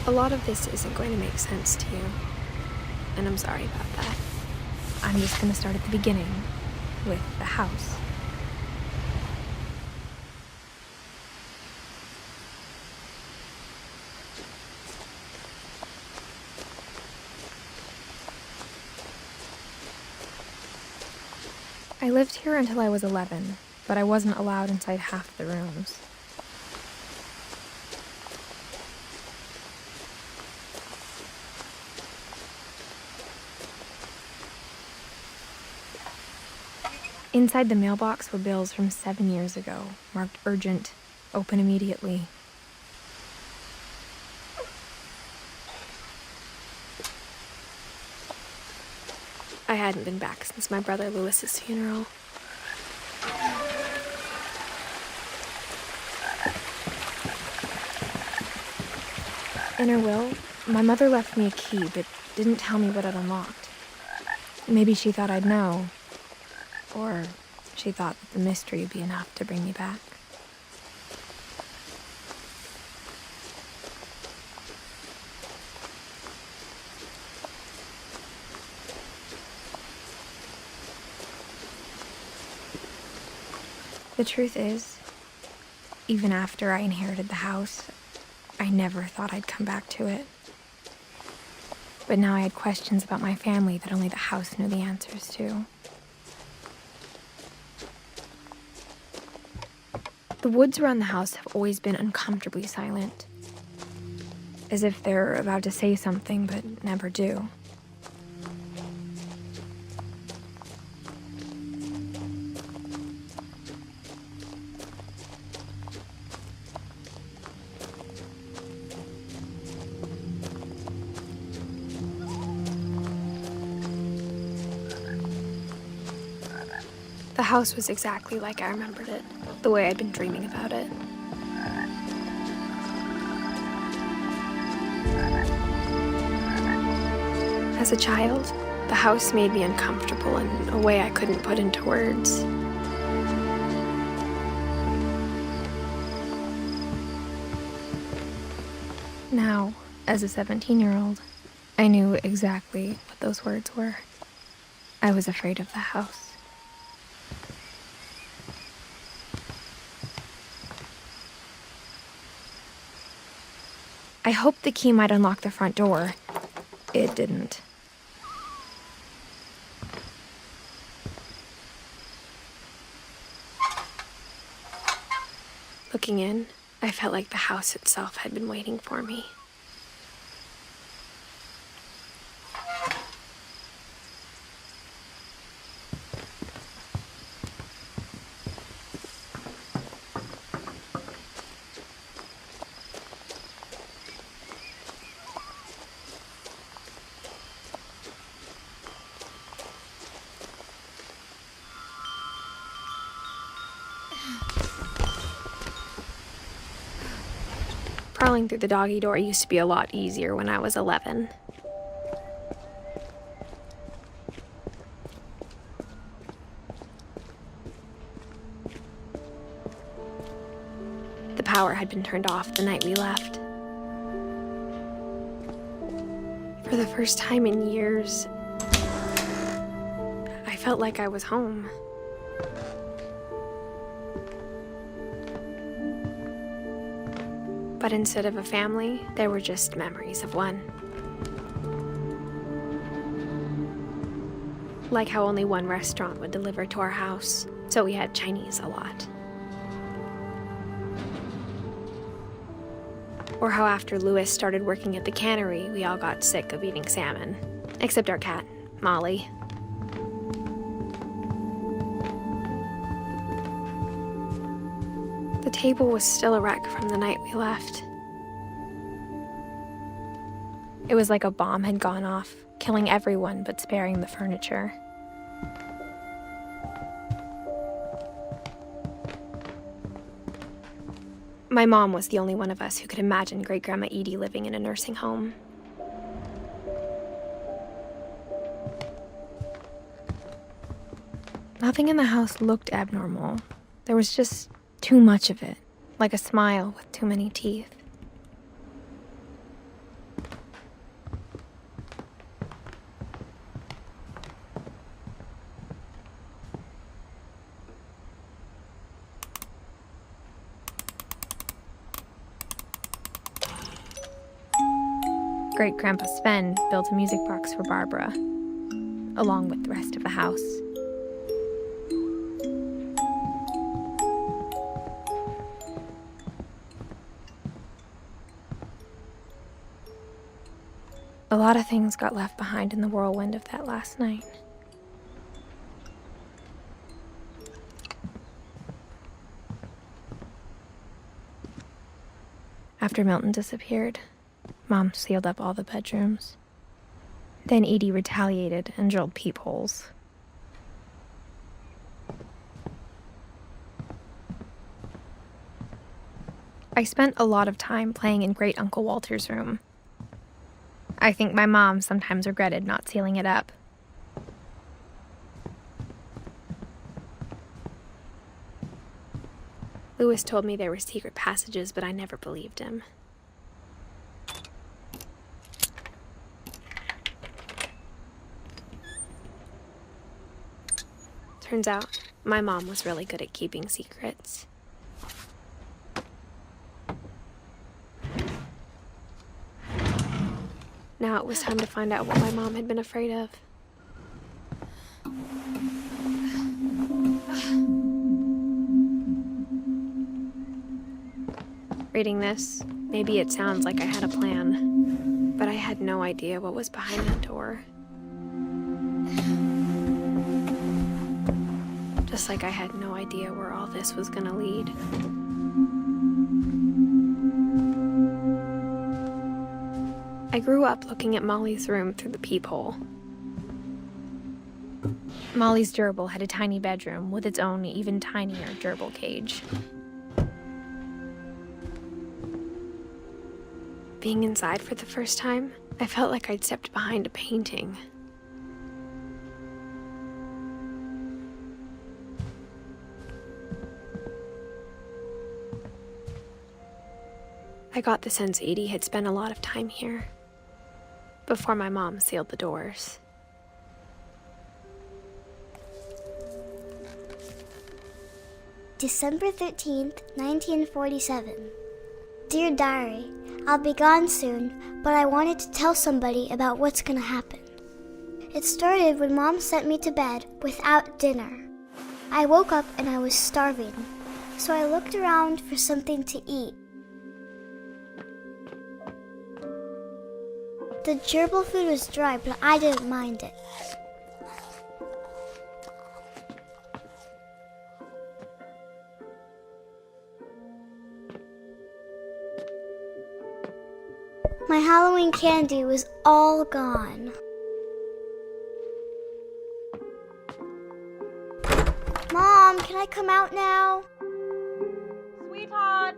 A lot of this isn't going to make sense to you, and I'm sorry about that. I'm just going to start at the beginning, with the house. I lived here until I was 11, but I wasn't allowed inside half the rooms. Inside the mailbox were bills from 7 years ago, marked urgent, open immediately. I hadn't been back since my brother Lewis's funeral. In her will, my mother left me a key, but didn't tell me what it unlocked. Maybe she thought I'd know. Or she thought that the mystery would be enough to bring me back. The truth is, even after I inherited the house, I never thought I'd come back to it. But now I had questions about my family that only the house knew the answers to. The woods around the house have always been uncomfortably silent, as if they're about to say something but never do. The house was exactly like I remembered it, the way I'd been dreaming about it. As a child, the house made me uncomfortable in a way I couldn't put into words. Now, as a 17-year-old, I knew exactly what those words were. I was afraid of the house. I hoped the key might unlock the front door. It didn't. Looking in, I felt like the house itself had been waiting for me. Crawling through the doggy door used to be a lot easier when I was 11. The power had been turned off the night we left. For the first time in years, I felt like I was home. But instead of a family, there were just memories of one. Like how only one restaurant would deliver to our house, so we had Chinese a lot. Or how after Lewis started working at the cannery, we all got sick of eating salmon. Except our cat, Molly. The table was still a wreck from the night we left. It was like a bomb had gone off, killing everyone but sparing the furniture. My mom was the only one of us who could imagine Great-Grandma Edie living in a nursing home. Nothing in the house looked abnormal. There was just too much of it, like a smile with too many teeth. Great-Grandpa Sven built a music box for Barbara, along with the rest of the house. A lot of things got left behind in the whirlwind of that last night. After Milton disappeared, Mom sealed up all the bedrooms. Then Edie retaliated and drilled peepholes. I spent a lot of time playing in Great Uncle Walter's room. I think my mom sometimes regretted not sealing it up. Lewis told me there were secret passages, but I never believed him. Turns out, my mom was really good at keeping secrets. Now it was time to find out what my mom had been afraid of. Reading this, maybe it sounds like I had a plan, but I had no idea what was behind that door. Just like I had no idea where all this was gonna lead. I grew up looking at Molly's room through the peephole. Molly's gerbil had a tiny bedroom with its own even tinier gerbil cage. Being inside for the first time, I felt like I'd stepped behind a painting. I got the sense Edie had spent a lot of time here, before my mom sealed the doors. December 13th, 1947. Dear Diary, I'll be gone soon, but I wanted to tell somebody about what's gonna happen. It started when Mom sent me to bed without dinner. I woke up and I was starving, so I looked around for something to eat. The gerbil food was dry, but I didn't mind it. My Halloween candy was all gone. Mom, can I come out now? Sweetheart,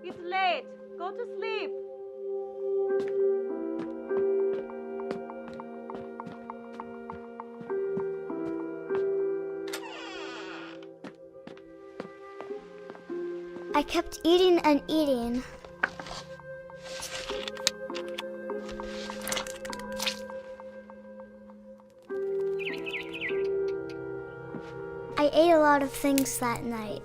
it's late. Go to sleep. I kept eating and eating. I ate a lot of things that night.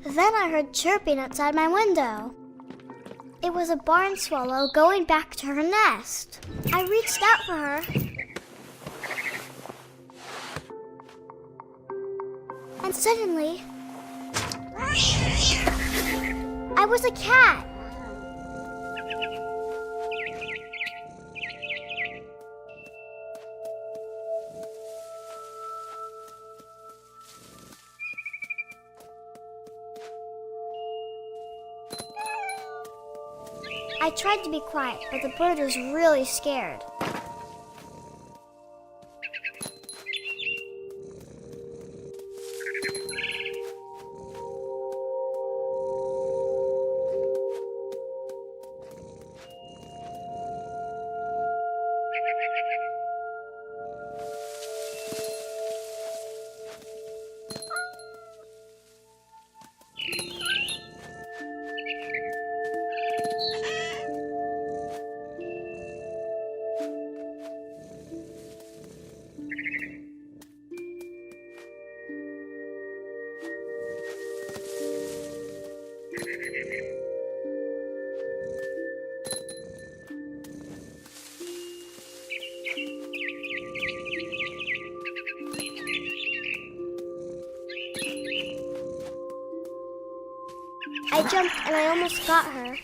Then I heard chirping outside my window. It was a barn swallow going back to her nest. I reached out for her. And suddenly, I was a cat. I tried to be quiet, but the bird was really scared. jumped and I almost got her.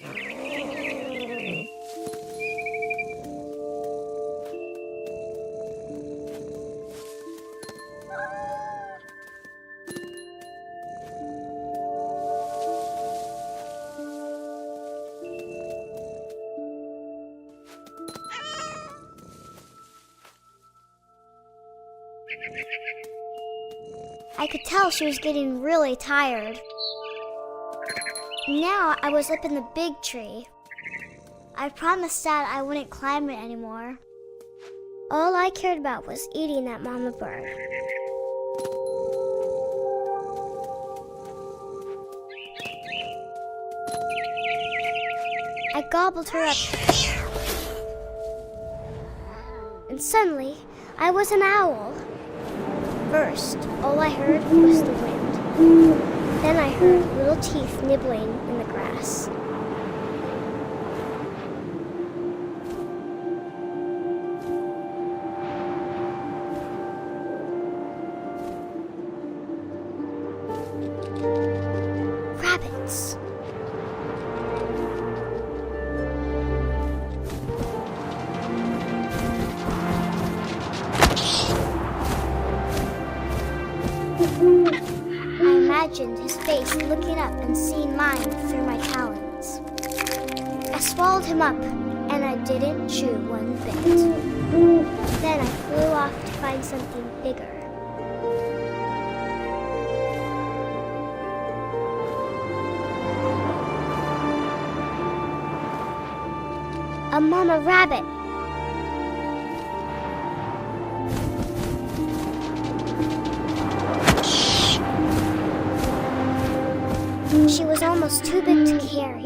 I could tell she was getting really tired. Now I was up in the big tree. I promised Dad I wouldn't climb it anymore. All I cared about was eating that mama bird. I gobbled her up. And suddenly, I was an owl. First, all I heard was the wind. Then I heard little teeth nibbling in the grass. Rabbits. I imagined his face looking up and seeing mine through my talons. I swallowed him up, and I didn't chew one bit. Then I flew off to find something bigger. A mama rabbit. She was almost too big to carry.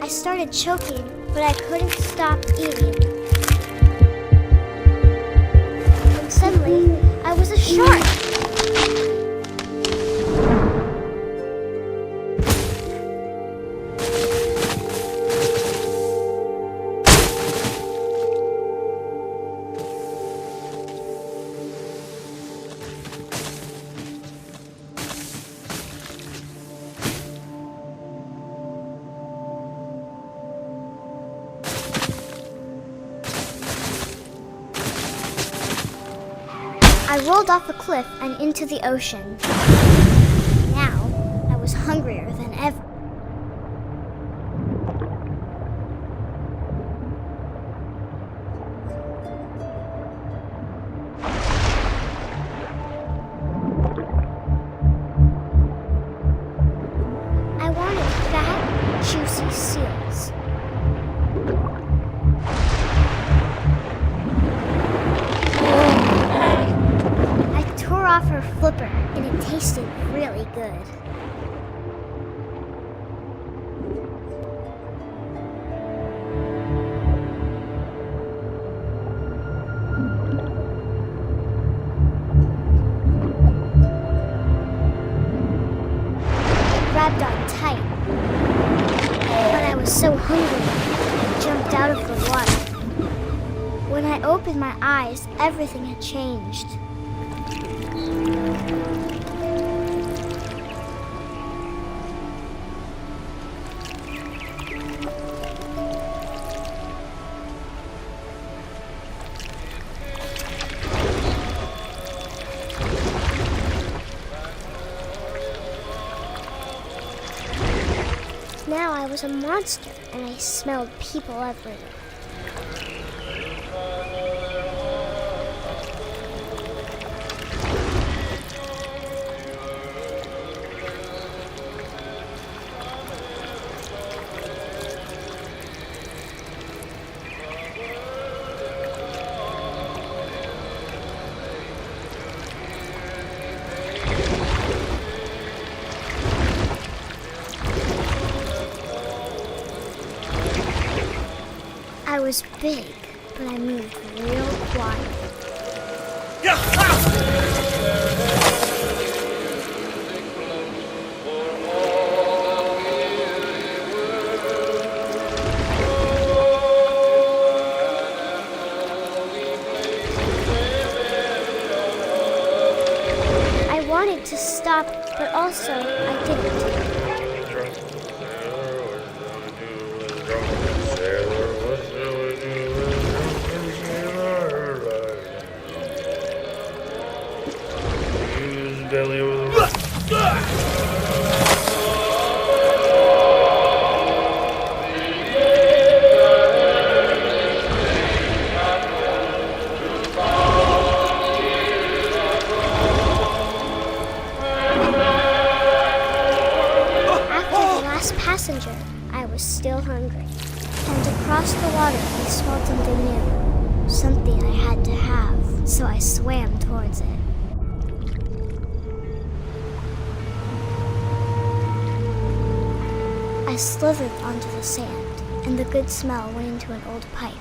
I started choking, but I couldn't stop eating. And suddenly, I was a shark. I rolled off the cliff and into the ocean. Now, I was hungrier than ever. I wanted fat, juicy seals. Off her flipper, and it tasted really good. I grabbed on tight, but I was so hungry, I jumped out of the water. When I opened my eyes, everything had changed. Now I was a monster, and I smelled people everywhere. I was big, but I moved real quiet. I wanted to stop, but also I didn't. I was still hungry. And across the water, I smelled something new. Something I had to have, so I swam towards it. I slithered onto the sand, and the good smell went into an old pipe.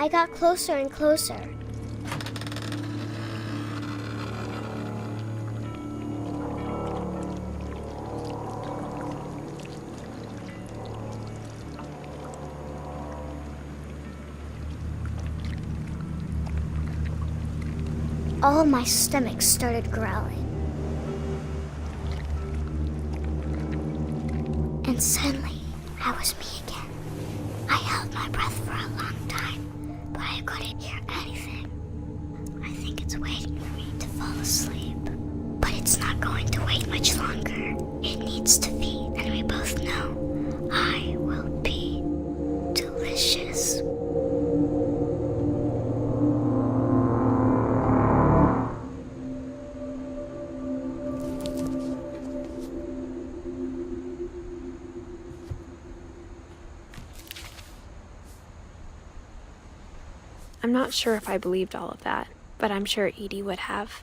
I got closer and closer. All of my stomach started growling. And suddenly, I was me again. I held my breath for a long time, but I couldn't hear anything. I think it's waiting for me to fall asleep. But it's not going to wait much longer. It needs to feed, and we both know I will be delicious. I'm not sure if I believed all of that, but I'm sure Edie would have.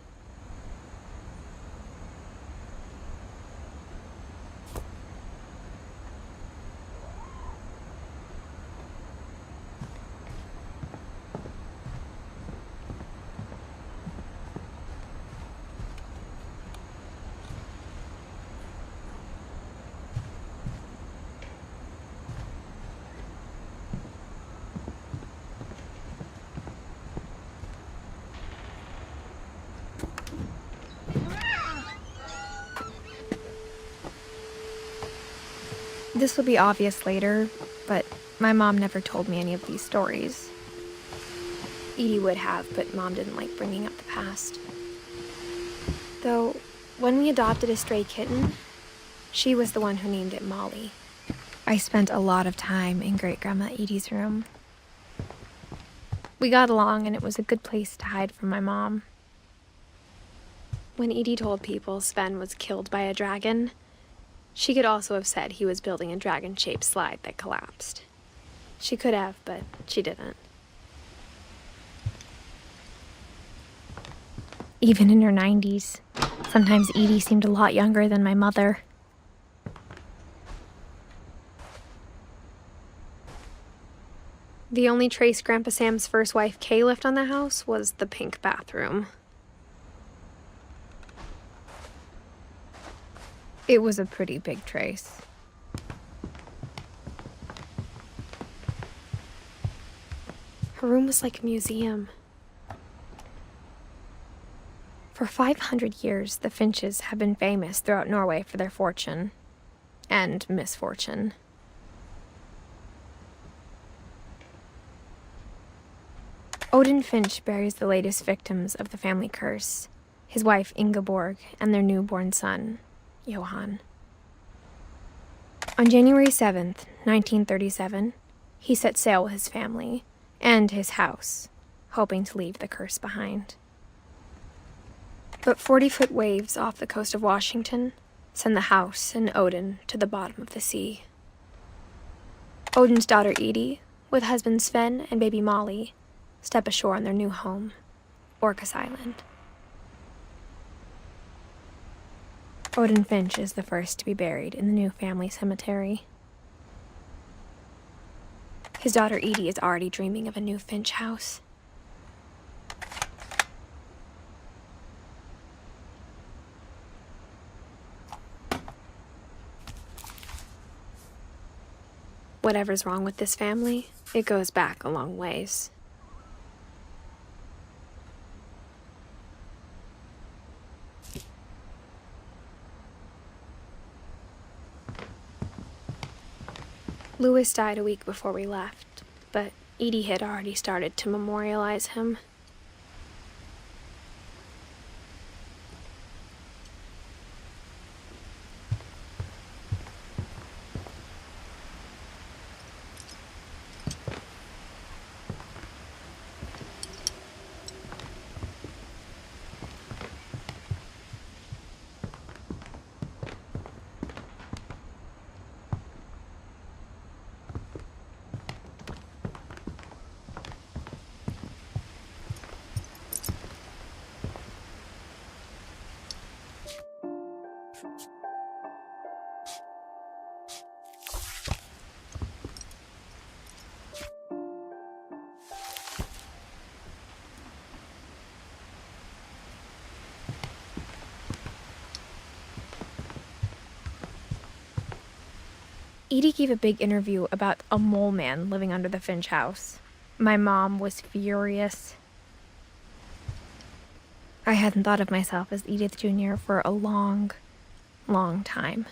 This will be obvious later, but my mom never told me any of these stories. Edie would have, but Mom didn't like bringing up the past. Though, when we adopted a stray kitten, she was the one who named it Molly. I spent a lot of time in Great-Grandma Edie's room. We got along, and it was a good place to hide from my mom. When Edie told people Sven was killed by a dragon, she could also have said he was building a dragon-shaped slide that collapsed. She could have, but she didn't. Even in her 90s, sometimes Edie seemed a lot younger than my mother. The only trace Grandpa Sam's first wife, Kay, left on the house was the pink bathroom. It was a pretty big trace. Her room was like a museum. For 500 years, the Finches have been famous throughout Norway for their fortune and misfortune. Odin Finch buries the latest victims of the family curse, his wife Ingeborg and their newborn son, Johan. On January 7th, 1937, he set sail with his family and his house, hoping to leave the curse behind. But 40-foot waves off the coast of Washington send the house and Odin to the bottom of the sea. Odin's daughter Edie, with husband Sven and baby Molly, step ashore on their new home, Orcas Island. Odin Finch is the first to be buried in the new family cemetery. His daughter Edie is already dreaming of a new Finch house. Whatever's wrong with this family, it goes back a long ways. Louis died a week before we left, but Edie had already started to memorialize him. Edie gave a big interview about a mole man living under the Finch house. My mom was furious. I hadn't thought of myself as Edith Jr. for a long, long time.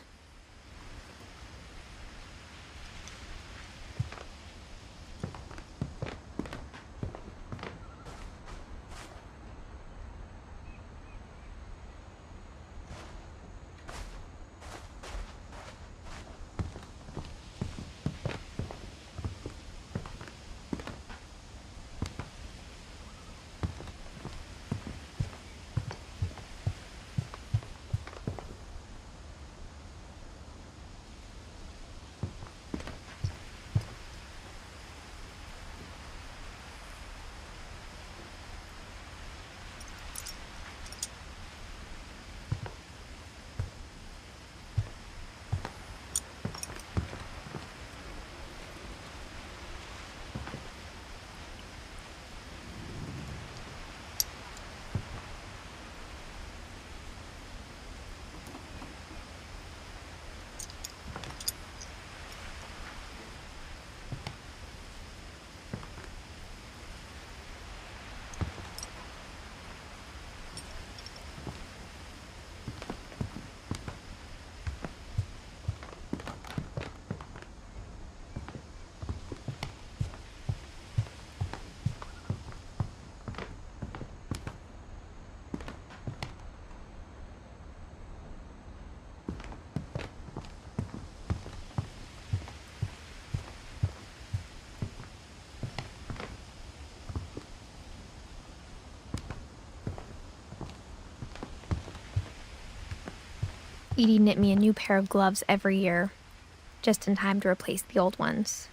Edie knit me a new pair of gloves every year, just in time to replace the old ones.